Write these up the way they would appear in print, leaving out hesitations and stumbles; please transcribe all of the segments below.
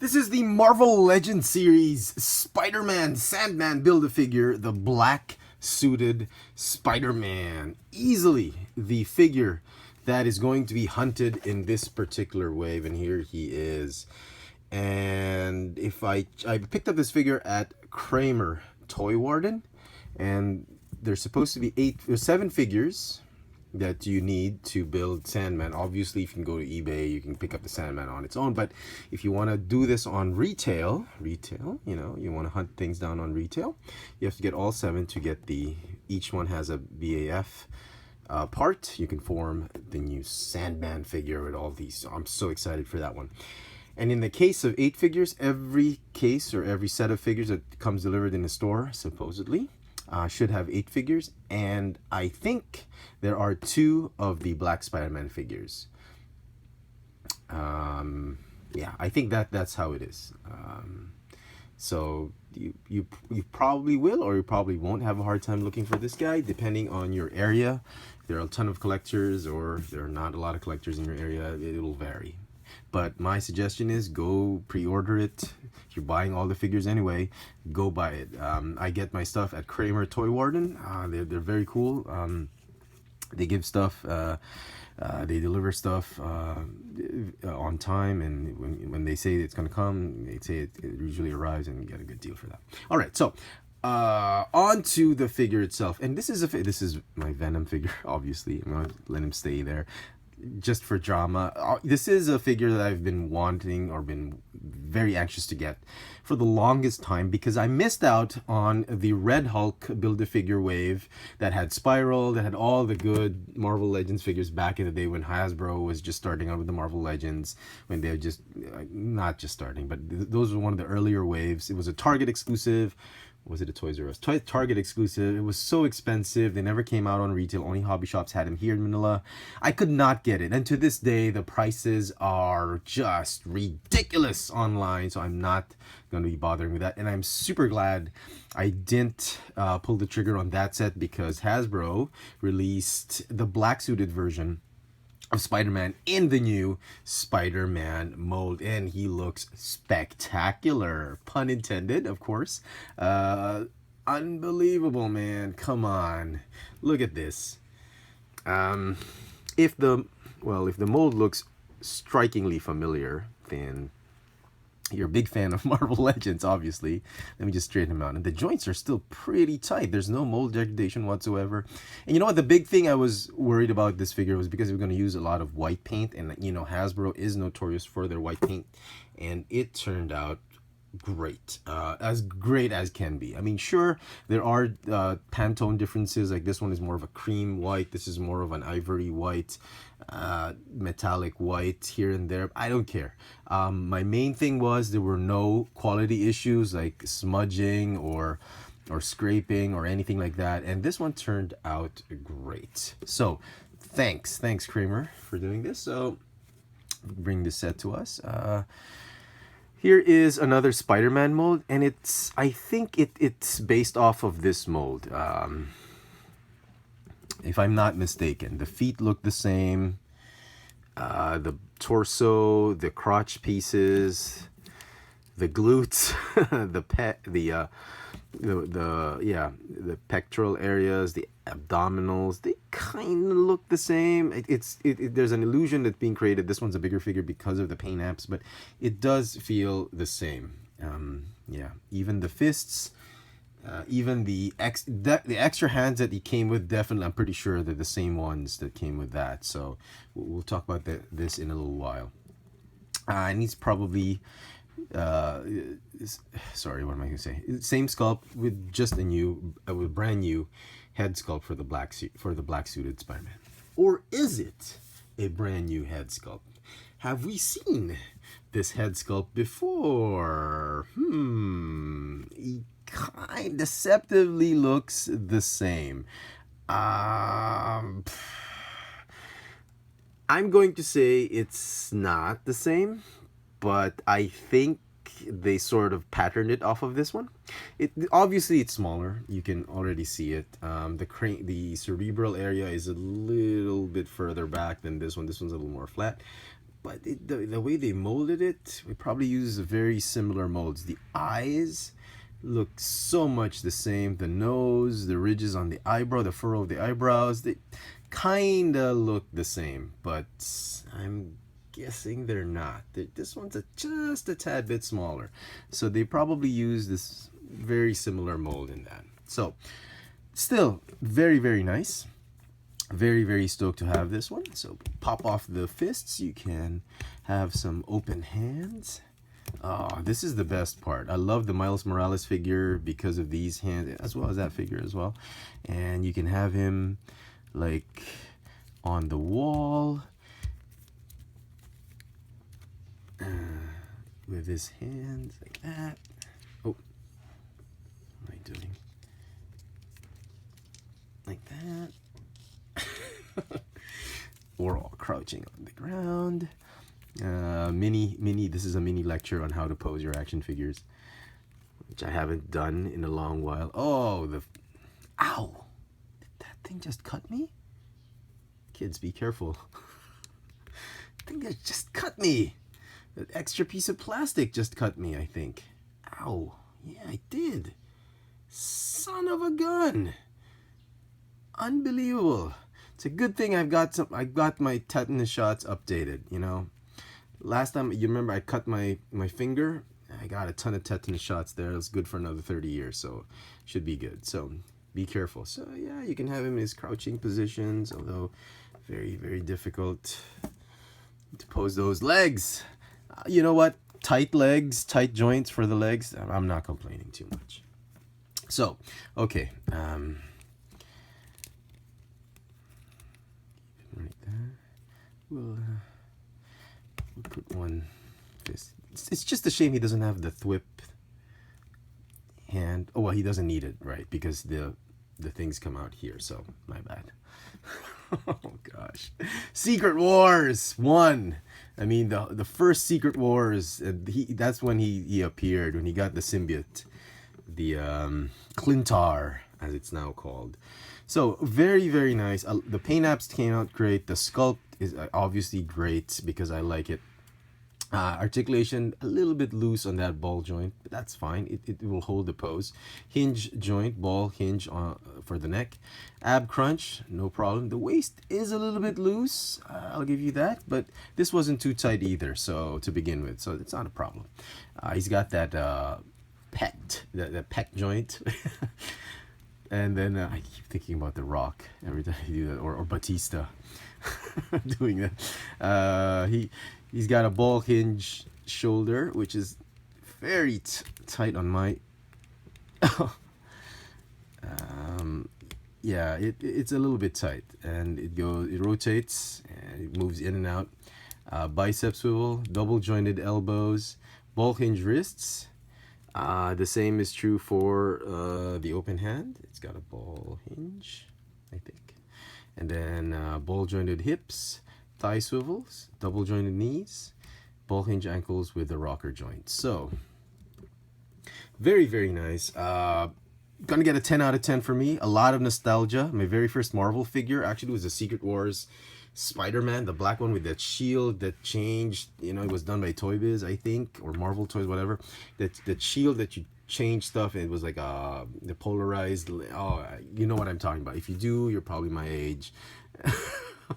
This is the Marvel Legends series Spider-Man Sandman Build-A-Figure, the black suited Spider-Man. Easily the figure that is going to be hunted in this particular wave, and here he is. And if I picked up this figure at Kramer Toy Warden, and there's supposed to be 7 figures that you need to build Sandman. Obviously, if you can go to eBay, you can pick up the Sandman on its own. But if you want to do this on retail, you know, you want to hunt things down on retail, you have to get all 7 to get each one has a BAF part. You can form the new Sandman figure with all these. So I'm so excited for that one. And in the case of 8 figures, every case or every set of figures that comes delivered in the store, supposedly, should have 8 figures, and I think there are 2 of the Black Spider-Man figures. Yeah, I think that's how it is. So you probably will, or you probably won't have a hard time looking for this guy, depending on your area. There are a ton of collectors, or there are not a lot of collectors in your area. It'll vary. But my suggestion is go pre-order it. If you're buying all the figures anyway, go buy it. I get my stuff at Kramer Toy Warden. They're very cool. They give stuff, they deliver stuff on time, and when they say it's going to come, they say it usually arrives, and you get a good deal for that. All right, so on to the figure itself. And this is my Venom figure, obviously. I'm going to let him stay there just for drama. This is a figure that I've been wanting, or been very anxious to get for the longest time, because I missed out on the Red Hulk Build-A-Figure wave that had Spiral, that had all the good Marvel Legends figures back in the day when Hasbro was just starting out with the Marvel Legends, when they were just, not just starting, but those were one of the earlier waves. It was a Target exclusive. Was it a Toys R Us? Target exclusive. It was so expensive. They never came out on retail. Only hobby shops had them here in Manila. I could not get it. And to this day, the prices are just ridiculous online. So I'm not going to be bothering with that. And I'm super glad I didn't pull the trigger on that set, because Hasbro released the black suited version of Spider-Man in the new Spider-Man mold, and he looks spectacular, pun intended, of course. Unbelievable, man. Come on, look at this. If the mold looks strikingly familiar, then you're a big fan of Marvel Legends, obviously. Let me just straighten them out. And the joints are still pretty tight. There's no mold degradation whatsoever. And you know what? The big thing I was worried about this figure was because we're going to use a lot of white paint. And, you know, Hasbro is notorious for their white paint. And it turned out great. As great as can be. I mean, sure, there are Pantone differences. Like this one is more of a cream white. This is more of an ivory white. Metallic white here and there. I don't care. My main thing was there were no quality issues like smudging or scraping or anything like that, and this one turned out great. So thanks Kramer for doing this. So bring this set to us. Here is another Spider-Man mold, and I think it's based off of this mold. If I'm not mistaken, the feet look the same, the torso, the crotch pieces, the glutes, the pectoral areas, the abdominals, they kind of look the same. There's an illusion that's being created. This one's a bigger figure because of the paint apps, but it does feel the same. Yeah, even the fists. Even the extra hands that he came with, definitely, I'm pretty sure they're the same ones that came with that. So we'll talk about this in a little while. And he's probably, sorry, what am I going to say? Same sculpt with just with brand new head sculpt for the black suited Spider-Man. Or is it a brand new head sculpt? Have we seen this head sculpt before? He kind deceptively looks the same. I'm going to say it's not the same, but I think they sort of patterned it off of this one. Obviously it's smaller. You can already see it. The cerebral area is a little bit further back than this one. This one's a little more flat. but the way they molded it, we probably use very similar molds. The eyes look so much the same. The nose, the ridges on the eyebrow, the furrow of the eyebrows, they kind of look the same, but I'm guessing they're not. This one's just a tad bit smaller. So they probably use this very similar mold in that. So still very, very nice. Very, very stoked to have this one. So pop off the fists. You can have some open hands. Oh, this is the best part. I love the Miles Morales figure because of these hands, as well as that figure as well. And you can have him like on the wall with his hands like that. Oh, what am I doing? Like that. Or all crouching on the ground. This is a mini lecture on how to pose your action figures, which I haven't done in a long while. Oh, ow! Did that thing just cut me? Kids, be careful. I think that just cut me. That extra piece of plastic just cut me, I think. Ow. Yeah, I did. Son of a gun. Unbelievable. It's a good thing I got my tetanus shots updated, you know. Last time, you remember I cut my finger? I got a ton of tetanus shots there. It's good for another 30 years, so should be good. So be careful. So yeah, you can have him in his crouching positions, although very, very difficult to pose those legs. You know what? Tight legs, tight joints for the legs. I'm not complaining too much. So, okay. Right there. We'll put one fist. It's just a shame he doesn't have the thwip hand. Oh, well, he doesn't need it, right? Because the things come out here, so my bad. Oh, gosh. Secret Wars 1. I mean, the first Secret Wars, that's when he appeared, when he got the symbiote. The Klyntarr, as it's now called. So very, very nice. The paint apps came out great. The sculpt is obviously great because I like it. Articulation a little bit loose on that ball joint, but that's fine. It will hold the pose. Hinge joint, ball hinge for the neck. Ab crunch, no problem. The waist is a little bit loose. I'll give you that, but this wasn't too tight either. So to begin with, so it's not a problem. He's got that pec joint. And then I keep thinking about The Rock every time you do that, or Batista doing that. He's got a ball hinge shoulder, which is very tight on my. Yeah, it's a little bit tight, and it rotates, and it moves in and out. Bicep swivel, double jointed elbows, ball hinge wrists. The same is true for the open hand. It's got a ball hinge, I think. And then ball jointed hips, thigh swivels, double jointed knees, ball hinge ankles with the rocker joint. So, very, very nice. Gonna get a 10 out of 10 for me. A lot of nostalgia. My very first Marvel figure actually was a Secret Wars Spider-Man, the black one with that shield that changed. You know, it was done by Toy Biz, I think, or Marvel Toys, whatever. That shield that you change stuff, and it was like the polarized. Oh, you know what I'm talking about. If you do, you're probably my age.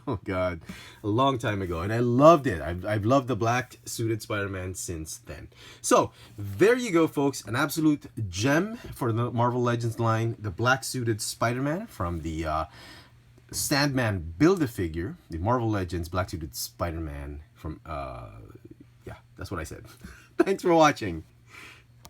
Oh God, a long time ago, and I loved it. I've loved the black suited Spider-Man since then. So there you go, folks. An absolute gem for the Marvel Legends line. The black suited Spider-Man from the Sandman Build-A-Figure, the Marvel Legends black suited Spider-Man from yeah, that's what I said. Thanks for watching.